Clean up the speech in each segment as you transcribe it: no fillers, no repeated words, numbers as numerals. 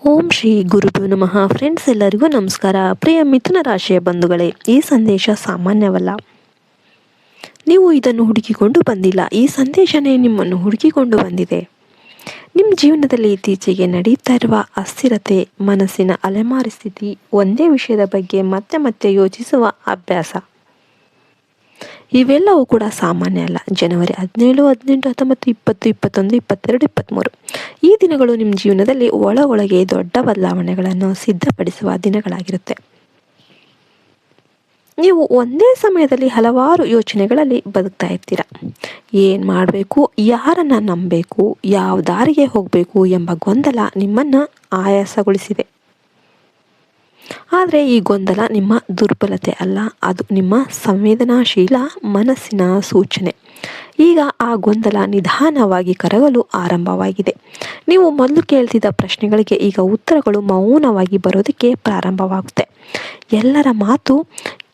ಓಂ ಶ್ರೀ ಗುರುಭ್ಯೋ ನಮಃ. ಫ್ರೆಂಡ್ಸ್, ಎಲ್ಲರಿಗೂ ನಮಸ್ಕಾರ. ಪ್ರಿಯ ಮಿಥುನ ರಾಶಿಯ ಬಂಧುಗಳೇ, ಈ ಸಂದೇಶ ಸಾಮಾನ್ಯವಲ್ಲ. ನೀವು ಇದನ್ನು ಹುಡುಕಿಕೊಂಡು ಬಂದಿಲ್ಲ, ಈ ಸಂದೇಶನೇ ನಿಮ್ಮನ್ನು ಹುಡುಕಿಕೊಂಡು ಬಂದಿದೆ. ನಿಮ್ಮ ಜೀವನದಲ್ಲಿ ಇತ್ತೀಚೆಗೆ ನಡೀತಾ ಇರುವ ಅಸ್ಥಿರತೆ, ಮನಸ್ಸಿನ ಅಲೆಮಾರಿ ಸ್ಥಿತಿ, ಒಂದೇ ವಿಷಯದ ಬಗ್ಗೆ ಮತ್ತೆ ಮತ್ತೆ ಯೋಚಿಸುವ ಅಭ್ಯಾಸ, ಇವೆಲ್ಲವೂ ಕೂಡ ಸಾಮಾನ್ಯ ಅಲ್ಲ. ಜನವರಿ 17, 18, 19, 20, 21, 22, 23 ಈ ದಿನಗಳು ನಿಮ್ಮ ಜೀವನದಲ್ಲಿ ಒಳಗೊಳಗೆ ದೊಡ್ಡ ಬದಲಾವಣೆಗಳನ್ನು ಸಿದ್ಧಪಡಿಸುವ ದಿನಗಳಾಗಿರುತ್ತೆ. ನೀವು ಒಂದೇ ಸಮಯದಲ್ಲಿ ಹಲವಾರು ಯೋಚನೆಗಳಲ್ಲಿ ಬದುಕ್ತಾ ಇರ್ತೀರ. ಏನು ಮಾಡಬೇಕು, ಯಾರನ್ನು ನಂಬಬೇಕು, ಯಾವ ದಾರಿಗೆ ಹೋಗಬೇಕು ಎಂಬ ಗೊಂದಲ ನಿಮ್ಮನ್ನು ಆಯಾಸಗೊಳಿಸಿದೆ. ಆದರೆ ಈ ಗೊಂದಲ ನಿಮ್ಮ ದುರ್ಬಲತೆ ಅಲ್ಲ, ಅದು ನಿಮ್ಮ ಸಂವೇದನಾಶೀಲ ಮನಸ್ಸಿನ ಸೂಚನೆ. ಈಗ ಆ ಗೊಂದಲ ನಿಧಾನವಾಗಿ ಕರಗಲು ಆರಂಭವಾಗಿದೆ. ನೀವು ಮೊದಲು ಕೇಳ್ತಿದ್ದ ಪ್ರಶ್ನೆಗಳಿಗೆ ಈಗ ಉತ್ತರಗಳು ಮೌನವಾಗಿ ಬರೋದಕ್ಕೆ ಪ್ರಾರಂಭವಾಗುತ್ತೆ. ಎಲ್ಲರ ಮಾತು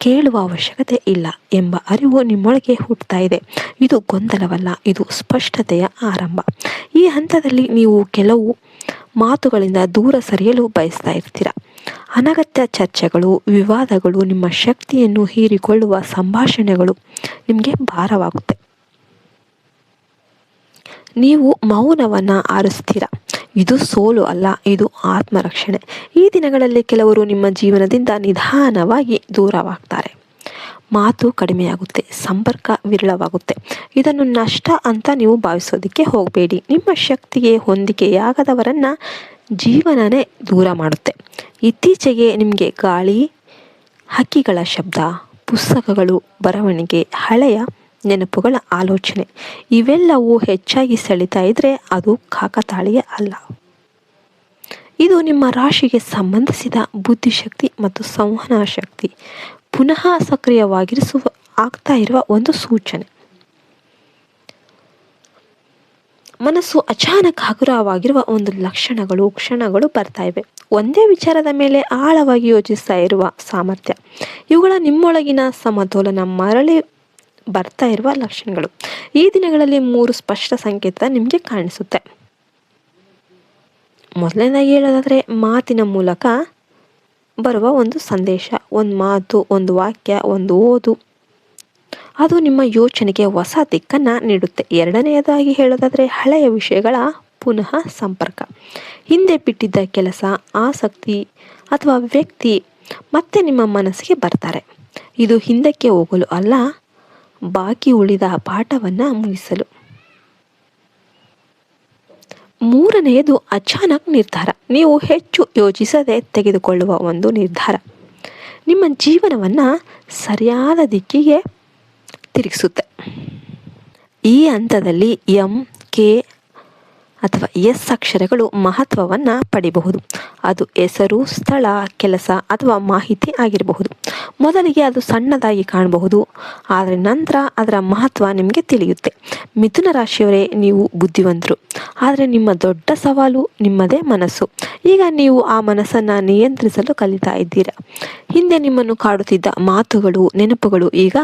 ಕೇಳುವ ಅವಶ್ಯಕತೆ ಇಲ್ಲ ಎಂಬ ಅರಿವು ನಿಮ್ಮೊಳಗೆ ಹುಟ್ಟುತ್ತಾ ಇದೆ. ಇದು ಗೊಂದಲವಲ್ಲ, ಇದು ಸ್ಪಷ್ಟತೆಯ ಆರಂಭ. ಈ ಹಂತದಲ್ಲಿ ನೀವು ಕೆಲವು ಮಾತುಗಳಿಂದ ದೂರ ಸರಿಯಲು ಬಯಸ್ತಾ ಇರ್ತೀರ. ಅನಗತ್ಯ ಚರ್ಚೆಗಳು, ವಿವಾದಗಳು, ನಿಮ್ಮ ಶಕ್ತಿಯನ್ನು ಹೀರಿಕೊಳ್ಳುವ ಸಂಭಾಷಣೆಗಳು ನಿಮಗೆ ಭಾರವಾಗುತ್ತೆ. ನೀವು ಮೌನವನ್ನು ಆರಿಸ್ತೀರ. ಇದು ಸೋಲು ಅಲ್ಲ, ಇದು ಆತ್ಮರಕ್ಷಣೆ. ಈ ದಿನಗಳಲ್ಲಿ ಕೆಲವರು ನಿಮ್ಮ ಜೀವನದಿಂದ ನಿಧಾನವಾಗಿ ದೂರವಾಗ್ತಾರೆ. ಮಾತು ಕಡಿಮೆಯಾಗುತ್ತೆ, ಸಂಪರ್ಕ ವಿರಳವಾಗುತ್ತೆ. ಇದನ್ನು ನಷ್ಟ ಅಂತ ನೀವು ಭಾವಿಸೋದಕ್ಕೆ ಹೋಗಬೇಡಿ. ನಿಮ್ಮ ಶಕ್ತಿಗೆ ಹೊಂದಿಕೆಯಾಗದವರನ್ನ ಜೀವನನೇ ದೂರ ಮಾಡುತ್ತೆ. ಇತ್ತೀಚೆಗೆ ನಿಮಗೆ ಗಾಳಿ, ಹಕ್ಕಿಗಳ ಶಬ್ದ, ಪುಸ್ತಕಗಳು, ಬರವಣಿಗೆ, ಹಳೆಯ ನೆನಪುಗಳ ಆಲೋಚನೆ ಇವೆಲ್ಲವೂ ಹೆಚ್ಚಾಗಿ ಸೆಳೀತಾ ಇದ್ರೆ ಅದು ಕಾಕತಾಳೀಯ ಅಲ್ಲ. ಇದು ನಿಮ್ಮ ರಾಶಿಗೆ ಸಂಬಂಧಿಸಿದ ಬುದ್ಧಿಶಕ್ತಿ ಮತ್ತು ಸಂವಹನ ಶಕ್ತಿ ಪುನಃ ಆಗ್ತಾ ಇರುವ ಒಂದು ಸೂಚನೆ. ಮನಸ್ಸು ಅಚಾನಕ್ ಹಗುರವಾಗಿರುವ ಒಂದು ಕ್ಷಣಗಳು ಬರ್ತಾ ಇವೆ. ಒಂದೇ ವಿಚಾರದ ಮೇಲೆ ಆಳವಾಗಿ ಯೋಚಿಸ್ತಾ ಇರುವ ಸಾಮರ್ಥ್ಯ, ಇವುಗಳ ನಿಮ್ಮೊಳಗಿನ ಸಮತೋಲನ ಮರಳಿ ಬರ್ತಾ ಇರುವ ಲಕ್ಷಣಗಳು. ಈ ದಿನಗಳಲ್ಲಿ 3 ಸ್ಪಷ್ಟ ಸಂಕೇತ ನಿಮಗೆ ಕಾಣಿಸುತ್ತೆ. ಮೊದಲನೇದಾಗಿ ಹೇಳೋದಾದ್ರೆ, ಮಾತಿನ ಮೂಲಕ ಬರುವ ಒಂದು ಸಂದೇಶ, ಒಂದು ಮಾತು, ಒಂದು ವಾಕ್ಯ, ಒಂದು ಓದು, ಅದು ನಿಮ್ಮ ಯೋಚನೆಗೆ ಹೊಸ ದಿಕ್ಕನ್ನು ನೀಡುತ್ತೆ. ಎರಡನೆಯದಾಗಿ ಹೇಳೋದಾದರೆ, ಹಳೆಯ ವಿಷಯಗಳ ಪುನಃ ಸಂಪರ್ಕ. ಹಿಂದೆ ಬಿಟ್ಟಿದ್ದ ಕೆಲಸ, ಆಸಕ್ತಿ ಅಥವಾ ವ್ಯಕ್ತಿ ಮತ್ತೆ ನಿಮ್ಮ ಮನಸ್ಸಿಗೆ ಬರ್ತಾರೆ. ಇದು ಹಿಂದಕ್ಕೆ ಹೋಗಲು ಅಲ್ಲ, ಬಾಕಿ ಉಳಿದ ಪಾಠವನ್ನು ಮುಗಿಸಲು. ಮೂರನೆಯದು ಅಚಾನಕ್ ನಿರ್ಧಾರ. ನೀವು ಹೆಚ್ಚು ಯೋಚಿಸದೆ ತೆಗೆದುಕೊಳ್ಳುವ ಒಂದು ನಿರ್ಧಾರ ನಿಮ್ಮ ಜೀವನವನ್ನು ಸರಿಯಾದ ದಿಕ್ಕಿಗೆ ತಿರುಗಿಸುತ್ತೆ. ಈ ಹಂತದಲ್ಲಿ ಎಂ, ಕೆ ಅಥವಾ ಎಸ್ ಅಕ್ಷರಗಳು ಮಹತ್ವವನ್ನು ಪಡೆಯಬಹುದು. ಅದು ಹೆಸರು, ಸ್ಥಳ, ಕೆಲಸ ಅಥವಾ ಮಾಹಿತಿ ಆಗಿರಬಹುದು. ಮೊದಲಿಗೆ ಅದು ಸಣ್ಣದಾಗಿ ಕಾಣಬಹುದು, ಆದರೆ ನಂತರ ಅದರ ಮಹತ್ವ ನಿಮಗೆ ತಿಳಿಯುತ್ತೆ. ಮಿಥುನ ರಾಶಿಯವರೇ, ನೀವು ಬುದ್ಧಿವಂತರು, ಆದರೆ ನಿಮ್ಮ ದೊಡ್ಡ ಸವಾಲು ನಿಮ್ಮದೇ ಮನಸ್ಸು. ಈಗ ನೀವು ಆ ಮನಸ್ಸನ್ನು ನಿಯಂತ್ರಿಸಲು ಕಲಿತಾ ಇದ್ದೀರಾ. ಹಿಂದೆ ನಿಮ್ಮನ್ನು ಕಾಡುತ್ತಿದ್ದ ಮಾತುಗಳು, ನೆನಪುಗಳು ಈಗ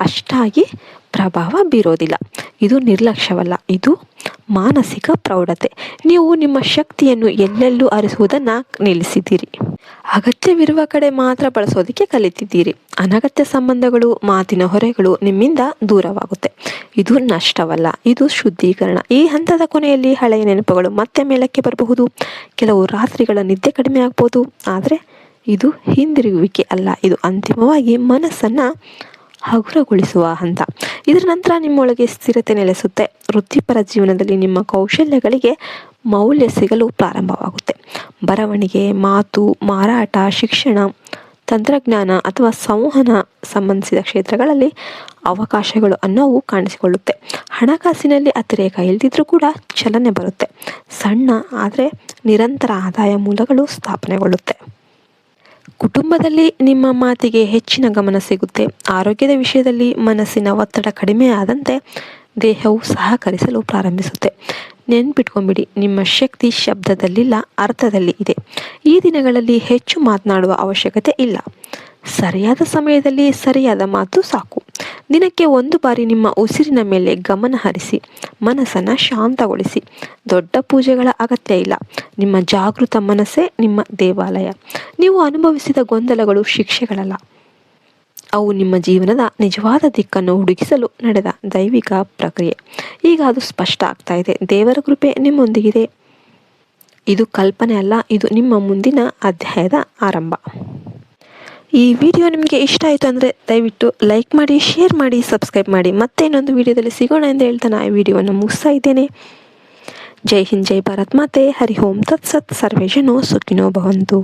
ಅಷ್ಟಾಗಿ ಪ್ರಭಾವ ಬೀರೋದಿಲ್ಲ. ಇದು ನಿರ್ಲಕ್ಷ್ಯವಲ್ಲ, ಇದು ಮಾನಸಿಕ ಪ್ರೌಢತೆ. ನೀವು ನಿಮ್ಮ ಶಕ್ತಿಯನ್ನು ಎಲ್ಲೆಲ್ಲೂ ಹರಿಸುವುದನ್ನು ನಿಲ್ಲಿಸಿದ್ದೀರಿ. ಅಗತ್ಯವಿರುವ ಕಡೆ ಮಾತ್ರ ಬಳಸೋದಕ್ಕೆ ಕಲಿತಿದ್ದೀರಿ. ಅನಗತ್ಯ ಸಂಬಂಧಗಳು, ಮಾತಿನ ಹೊರೆಗಳು ನಿಮ್ಮಿಂದ ದೂರವಾಗುತ್ತೆ. ಇದು ನಷ್ಟವಲ್ಲ, ಇದು ಶುದ್ಧೀಕರಣ. ಈ ಹಂತದ ಕೊನೆಯಲ್ಲಿ ಹಳೆಯ ನೆನಪುಗಳು ಮತ್ತೆ ಮೇಲಕ್ಕೆ ಬರಬಹುದು. ಕೆಲವು ರಾತ್ರಿಗಳ ನಿದ್ದೆ ಕಡಿಮೆ ಆಗ್ಬೋದು, ಆದರೆ ಇದು ಹಿಂದಿರುಗುವಿಕೆ ಅಲ್ಲ, ಇದು ಅಂತಿಮವಾಗಿ ಮನಸ್ಸನ್ನು ಹಗುರಗೊಳಿಸುವ ಹಂತ. ಇದರ ನಂತರ ನಿಮ್ಮೊಳಗೆ ಸ್ಥಿರತೆ ನೆಲೆಸುತ್ತೆ. ವೃತ್ತಿಪರ ಜೀವನದಲ್ಲಿ ನಿಮ್ಮ ಕೌಶಲ್ಯಗಳಿಗೆ ಮೌಲ್ಯ ಸಿಗಲು ಪ್ರಾರಂಭವಾಗುತ್ತೆ. ಬರವಣಿಗೆ, ಮಾತು, ಮಾರಾಟ, ಶಿಕ್ಷಣ, ತಂತ್ರಜ್ಞಾನ ಅಥವಾ ಸಂವಹನ ಸಂಬಂಧಿಸಿದ ಕ್ಷೇತ್ರಗಳಲ್ಲಿ ಅವಕಾಶಗಳು ಅನ್ನೋವು ಕಾಣಿಸಿಕೊಳ್ಳುತ್ತೆ. ಹಣಕಾಸಿನಲ್ಲಿ ಅತಿರೇಕ ಇಲ್ಲದಿದ್ರೂ ಕೂಡ ಚಲನೆ ಬರುತ್ತೆ. ಸಣ್ಣ ಆದರೆ ನಿರಂತರ ಆದಾಯ ಮೂಲಗಳು ಸ್ಥಾಪನೆಗೊಳ್ಳುತ್ತೆ. ಕುಟುಂಬದಲ್ಲಿ ನಿಮ್ಮ ಮಾತಿಗೆ ಹೆಚ್ಚಿನ ಗಮನ ಸಿಗುತ್ತೆ. ಆರೋಗ್ಯದ ವಿಷಯದಲ್ಲಿ ಮನಸ್ಸಿನ ಒತ್ತಡ ಕಡಿಮೆ ಆದಂತೆ ದೇಹವು ಸಹಕರಿಸಲು ಪ್ರಾರಂಭಿಸುತ್ತೆ. ನೆನ್ಪಿಟ್ಕೊಂಡ್ಬಿಡಿ, ನಿಮ್ಮ ಶಕ್ತಿ ಶಬ್ದದಲ್ಲಿಲ್ಲ, ಅರ್ಥದಲ್ಲಿ ಇದೆ. ಈ ದಿನಗಳಲ್ಲಿ ಹೆಚ್ಚು ಮಾತನಾಡುವ ಅವಶ್ಯಕತೆ ಇಲ್ಲ. ಸರಿಯಾದ ಸಮಯದಲ್ಲಿ ಸರಿಯಾದ ಮಾತು ಸಾಕು. ದಿನಕ್ಕೆ 1 ಬಾರಿ ನಿಮ್ಮ ಉಸಿರಿನ ಮೇಲೆ ಗಮನ ಹರಿಸಿ ಮನಸ್ಸನ್ನು ಶಾಂತಗೊಳಿಸಿ. ದೊಡ್ಡ ಪೂಜೆಗಳ ಅಗತ್ಯ ಇಲ್ಲ. ನಿಮ್ಮ ಜಾಗೃತ ಮನಸ್ಸೇ ನಿಮ್ಮ ದೇವಾಲಯ. ನೀವು ಅನುಭವಿಸಿದ ಗೊಂದಲಗಳು ಶಿಕ್ಷೆಗಳಲ್ಲ, ಅವು ನಿಮ್ಮ ಜೀವನದ ನಿಜವಾದ ದಿಕ್ಕನ್ನು ಹುಡುಕಿಸಲು ನಡೆದ ದೈವಿಕ ಪ್ರಕ್ರಿಯೆ. ಈಗ ಅದು ಸ್ಪಷ್ಟ ಆಗ್ತಾ ಇದೆ. ದೇವರ ಕೃಪೆ ನಿಮ್ಮೊಂದಿಗಿದೆ. ಇದು ಕಲ್ಪನೆ ಅಲ್ಲ, ಇದು ನಿಮ್ಮ ಮುಂದಿನ ಅಧ್ಯಾಯದ ಆರಂಭ. ಈ ವಿಡಿಯೋ ನಿಮಗೆ ಇಷ್ಟ ಆಯಿತು ಅಂದರೆ ದಯವಿಟ್ಟು ಲೈಕ್ ಮಾಡಿ, ಶೇರ್ ಮಾಡಿ, ಸಬ್ಸ್ಕ್ರೈಬ್ ಮಾಡಿ. ಮತ್ತೆ ಇನ್ನೊಂದು ವಿಡಿಯೋದಲ್ಲಿ ಸಿಗೋಣ ಎಂದು ಹೇಳ್ತಾ ನಾನು ಈ ವಿಡಿಯೋವನ್ನು ಮುಗಿಸ್ತಾ ಇದ್ದೇನೆ. ಜೈ ಹಿಂದ್, ಜೈ ಭಾರತ್ ಮಾತೆ. ಹರಿ ಓಂ ತತ್ಸತ್. ಸರ್ವೇ ಜನೋ ಸುಖಿನೋ ಭವಂತು.